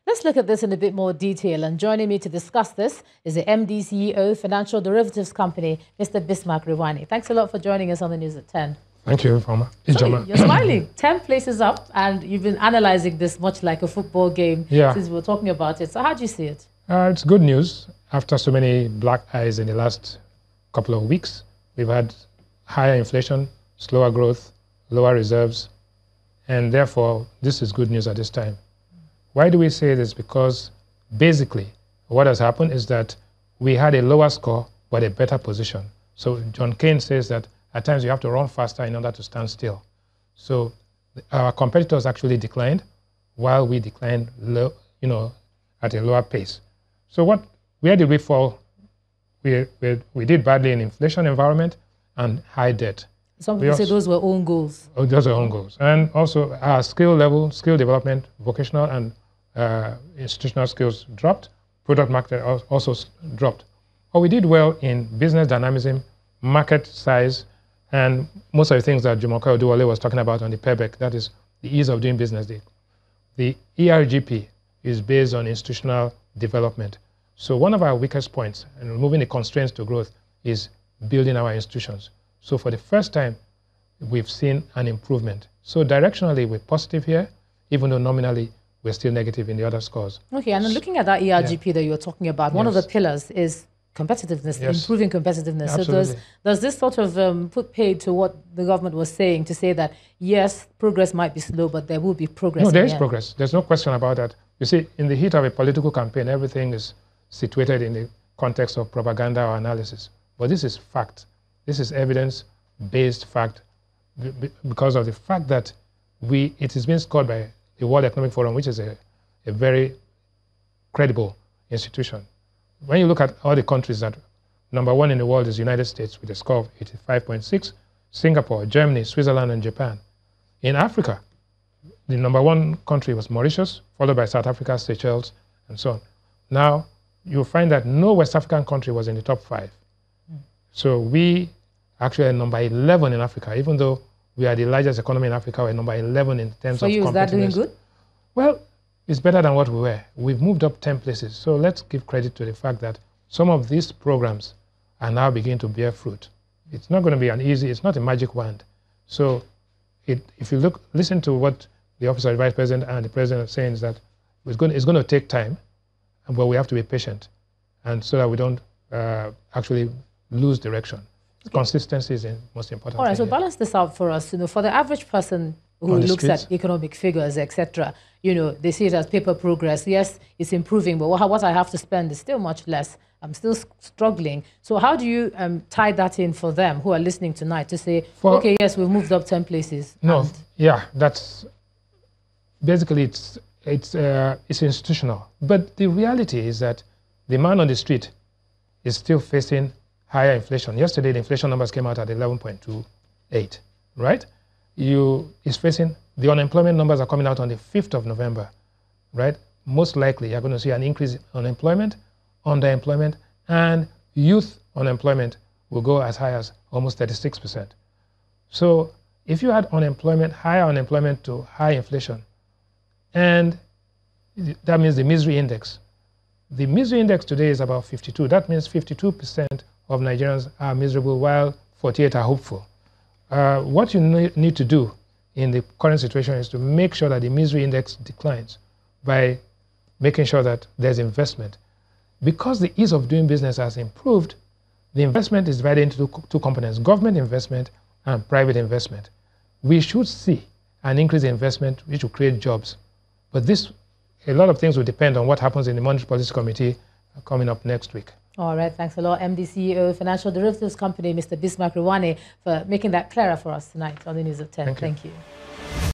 Let's look at this in a bit more detail. And joining me to discuss this is the MD CEO, Financial Derivatives Company, Mr. Bismarck Rewani. Thanks a lot for joining us on the news at 10. Thank you, Farmer. So you're smiling. 10 places up, and you've been analyzing this much like a football game since we were talking about it. So how do you see it? It's good news. After so many black eyes in the last couple of weeks, we've had higher inflation, slower growth, lower reserves, and therefore this is good news at this time. Why do we say this? Because basically what has happened is that we had a lower score but a better position. So John Keynes says that at times you have to run faster in order to stand still. So our competitors actually declined while we declined low, at a lower pace. So where did we fall? We did badly in inflation environment and high debt. Some people say those were own goals. Oh, those are own goals. And also our skill level, skill development, vocational and institutional skills dropped. Product market also dropped. But we did well in business dynamism, market size, and most of the things that Jumoke Oduwole was talking about on the PEBEC, that is the ease of doing business. The ERGP is based on institutional development. So one of our weakest points in removing the constraints to growth is building our institutions. So for the first time, we've seen an improvement. So directionally, we're positive here, even though nominally we're still negative in the other scores. Okay, and looking at that ERGP that you were talking about, one of the pillars is competitiveness, improving competitiveness. Absolutely. So does this sort of put paid to what the government was saying, to say that, yes, progress might be slow, but there will be progress? No, there is progress. There's no question about that. You see, in the heat of a political campaign, everything is situated in the context of propaganda or analysis. But this is fact. This is evidence-based fact because of the fact that it has been scored by the World Economic Forum, which is a very credible institution. When you look at all the countries that #1 in the world is the United States with a score of 85.6, Singapore, Germany, Switzerland, and Japan. In Africa, the #1 country was Mauritius, followed by South Africa, Seychelles, and so on. Now, you'll find that no West African country was in the top 5. So we actually are number 11 in Africa, even though we are the largest economy in Africa. We're number 11 in terms of competitiveness. For you, is that doing good? Well, it's better than what we were. We've moved up 10 places. So let's give credit to the fact that some of these programs are now beginning to bear fruit. It's not going to be it's not a magic wand. So if you listen to what the Office of the Vice President and the President are saying, is that it's going to take time, but we have to be patient, and so that we don't actually lose direction. Okay. Consistency is the most important. All right, so balance this out for us. For the average person who looks at economic figures, etc., they see it as paper progress. Yes, it's improving, but what I have to spend is still much less. I'm still struggling. So how do you tie that in for them who are listening tonight to say, okay, yes, we've moved up 10 places? No, that's basically it's institutional. But the reality is that the man on the street is still facing higher inflation. Yesterday, the inflation numbers came out at 11.28, right? Is facing, the unemployment numbers are coming out on the 5th of November, right? Most likely, you're going to see an increase in unemployment, underemployment, and youth unemployment will go as high as almost 36%. So if you had unemployment, higher unemployment to high inflation, and that means the misery index. The misery index today is about 52. That means 52% of Nigerians are miserable while 48 are hopeful. What you need to do in the current situation is to make sure that the misery index declines by making sure that there's investment. Because the ease of doing business has improved, the investment is divided into two components, government investment and private investment. We should see an increase in investment which will create jobs. But a lot of things will depend on what happens in the Monetary Policy Committee coming up next week. All right, thanks a lot, MD CEO, Financial Derivatives Company, Mr. Bismarck Rewani, for making that clearer for us tonight on the News at 10. Thank you.